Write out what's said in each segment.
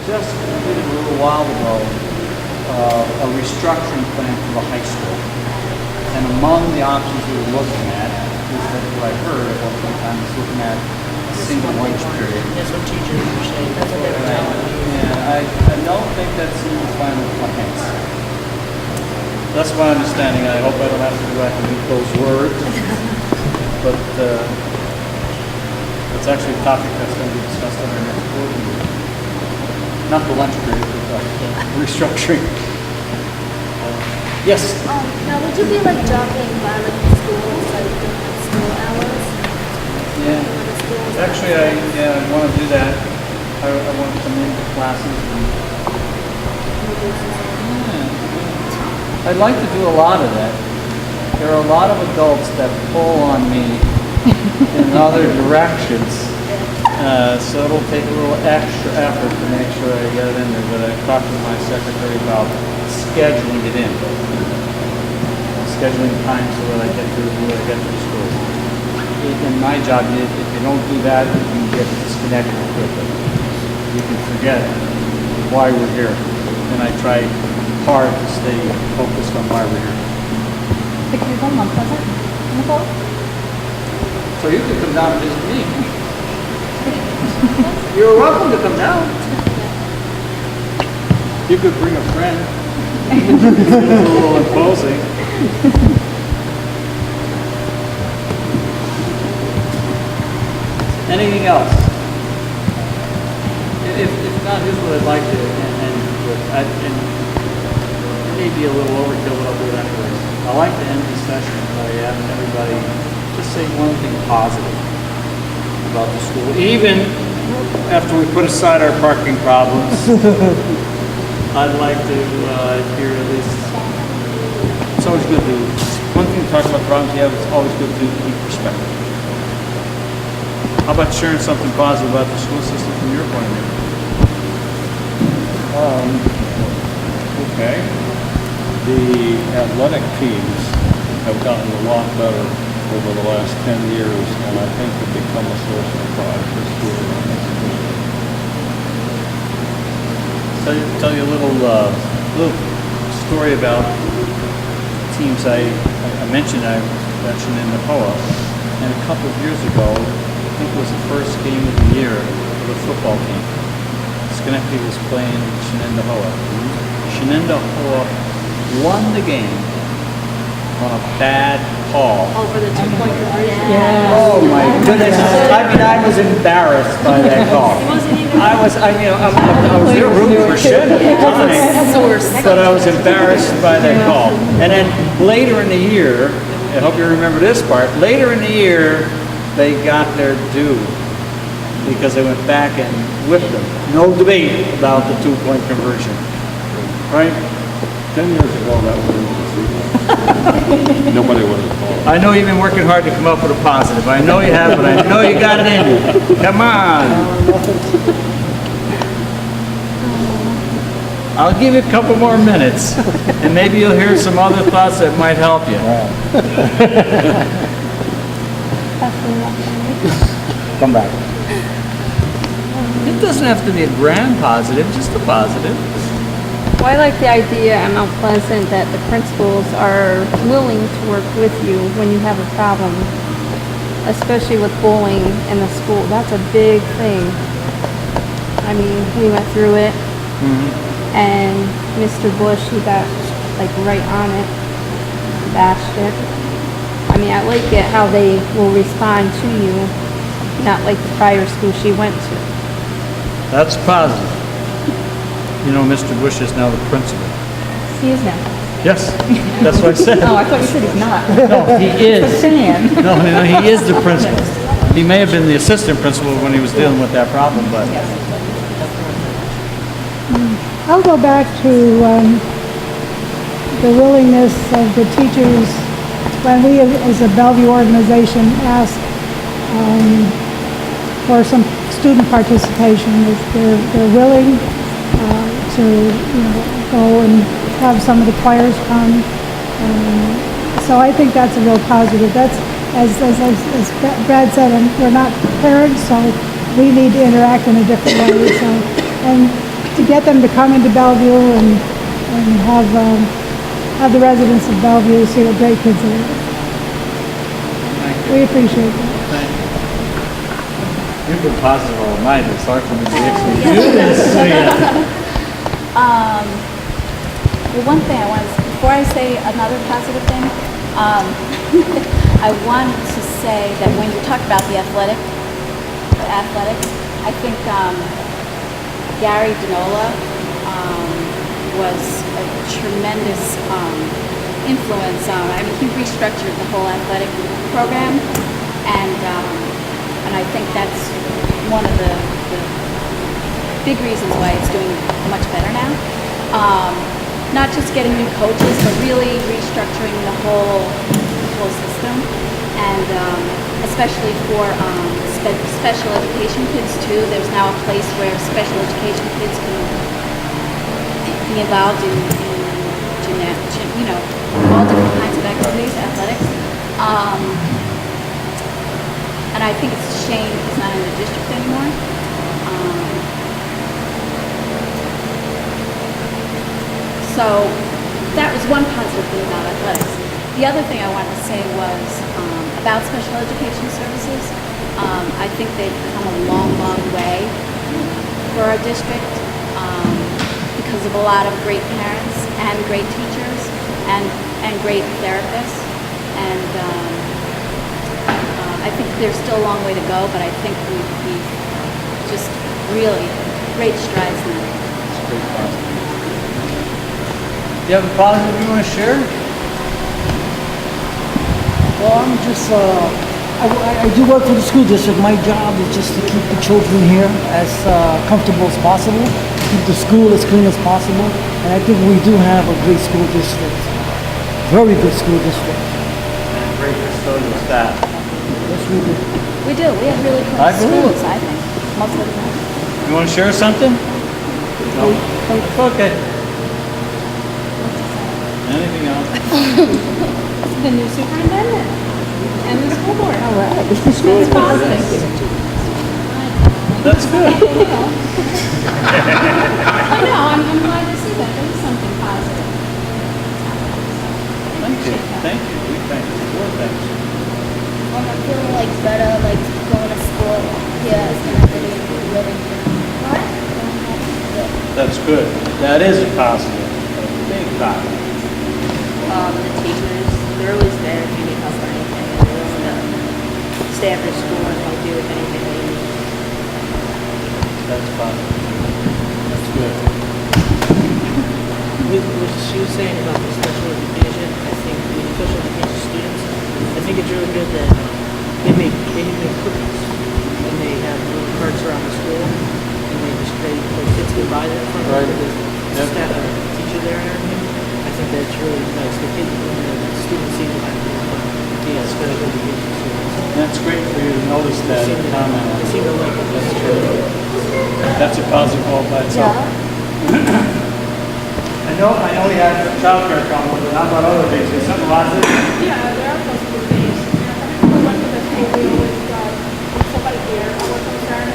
just completed a little while ago a restructuring plan for the high school. And among the options we were looking at is that what I heard at one point in time is looking at a single lunch period. That's what teachers were saying. That's what they were telling me. Yeah, I don't think that's in the final plans. That's my understanding. I hope I don't have to go back and read those words. But it's actually a topic that's going to be discussed on our next board meeting. Not the lunch period, but restructuring. Yes? Now, would you be like dropping by like the schools, like different school hours? Yeah. Actually, I want to do that. I want to come into classes. I'd like to do a lot of that. There are a lot of adults that pull on me in other directions. So it'll take a little extra effort to make sure I get it in there, but I talked to my secretary about scheduling it in. Scheduling time so that I get to the school. In my job, if you don't do that, you get disconnected quickly. You can forget why we're here. And I try hard to stay focused on why we're here. So you can come down and visit me. You're welcome to come down. You could bring a friend. It's a little imposing. Anything else? If not, here's what I'd like to and it may be a little overkill, but I'll do it anyways. I like to end this session by having everybody just say one thing positive about the school, even after we put aside our parking problems. I'd like to hear at least. It's always good to. One thing to talk about problems you have. It's always good to keep perspective. How about sharing something positive about the school system from your point of view? Okay. The athletic teams have gotten a lot better over the last 10 years, and I think have become a source of pride for school. Tell you a little story about teams I mentioned. I mentioned in the POA, and a couple of years ago, I think it was the first game of the year for the football team. Schenectady was playing Shenendahoa. Shenendahoa won the game on a bad call. Oh, for the 2-point conversion? Yeah. Oh my goodness! I was embarrassed by that call. I was there rooting for Shen at the time, but I was embarrassed by that call. And then later in the year, I hope you remember this part. Later in the year, they got their due because they went back and whipped them. No debate about the 2-point conversion, right? 10 years ago, that wouldn't have nobody would have called. I know you've been working hard to come up with a positive. I know you have, but I know you got it in you. Come on. I'll give you a couple more minutes, and maybe you'll hear some other thoughts that might help you. Come back. It doesn't have to be a grand positive, just a positive. Well, I like the idea at Mount Pleasant that the principals are willing to work with you when you have a problem, especially with bullying in the school. That's a big thing. I mean, we went through it, and Mr. Bush, he got like right on it, bashed it. I mean, I like it how they will respond to you, not like the prior school she went to. That's positive. You know, Mr. Bush is now the principal. He is now. Yes, that's what I said. Oh, I thought you said he's not. No, he is. Just saying. No, he is the principal. He may have been the assistant principal when he was dealing with that problem, but I'll go back to the willingness of the teachers when we as a Bellevue organization ask for some student participation. They're willing to go and have some of the choirs come. So I think that's a real positive. That's as Brad said, and we're not parents, so we need to interact in a different way. So, and to get them to come into Bellevue and have the residents of Bellevue see what great kids they are. Thank you. We appreciate that. Thank you. You've been positive all night. It's hard for me to actually do this. So, Well, one thing I want to, before I say another positive thing, I want to say that when you talk about the athletics, I think Gary Dinola was a tremendous influence. I mean, he restructured the whole athletic program, and I think that's one of the big reasons why it's doing much better now. Not just getting new coaches, but really restructuring the whole system, and especially for special education kids too. There's now a place where special education kids can be involved in all different kinds of activities, athletics. And I think it's a shame he's not in the district anymore. So that was one positive thing about athletics. The other thing I wanted to say was about special education services. I think they've come a long, long way for our district because of a lot of great parents and great teachers and great therapists. And I think there's still a long way to go, but I think we've just really great strides in that. it's pretty positive. You have a positive you want to share? Well, I'm just, I do work for the school district. My job is just to keep the children here as comfortable as possible, keep the school as clean as possible, and I think we do have a great school district, very good school district. And great custodial staff. Yes, we do. We do. We have really I clean believe schools, I think, most of the time. You want to share something? No? It's okay. Anything else? The new superintendent and the school board. All right. School It's positive. That's good. I know, I'm glad to see that. There is something positive. Thank you. Thank you. We thank you. Four thanks. I'm feeling like better, like going to school here is gonna be living here. What? That's good. That is a positive. A big positive. The teachers, they're always there if you need help or anything. They're willing to stay after school and help you with anything that you need. That's positive. That's good. With what she was saying about the special education, I think the special education students, I think it's really good that they make cookies and they have little carts around the school and like kids can buy that from them. Right. There's Yep. a teacher there and everything. I think that's really nice. The kids, the students seem to like the special education students. That's great for you to notice that They seem to- comment. they seem to like it. That's true. That's a positive all by itself. I know we had childcare problems, but how about other things? Is something positive? Yeah, there are positive things. When we went to the school, we always got somebody here, our concern,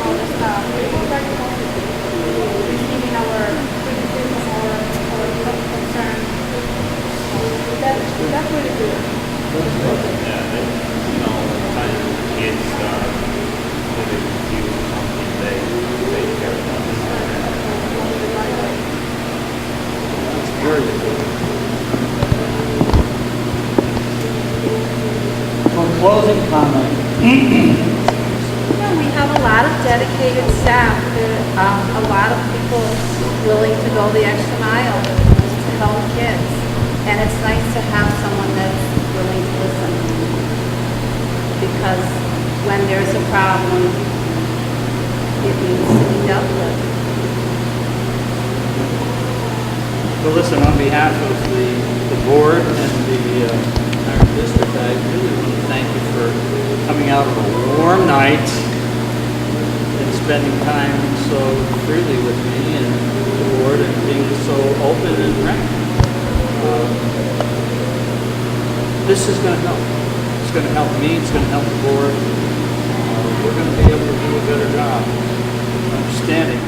all the stuff. We were very positive, receiving our criticism or concern. That's really good. Yeah, they, kind of kids really confused something they care about. That's very good. For closing comment. Yeah, we have a lot of dedicated staff, a lot of people willing to go the extra mile to help kids. And it's nice to have someone that's willing to listen. Because when there's a problem, it needs to be dealt with. Well, listen, on behalf of the board and the entire district, I really want to thank you for coming out on a warm night and spending time so freely with me and the board and being so open and frank. This is going to help. It's going to help me. It's going to help the board. We're going to be able to do a better job understanding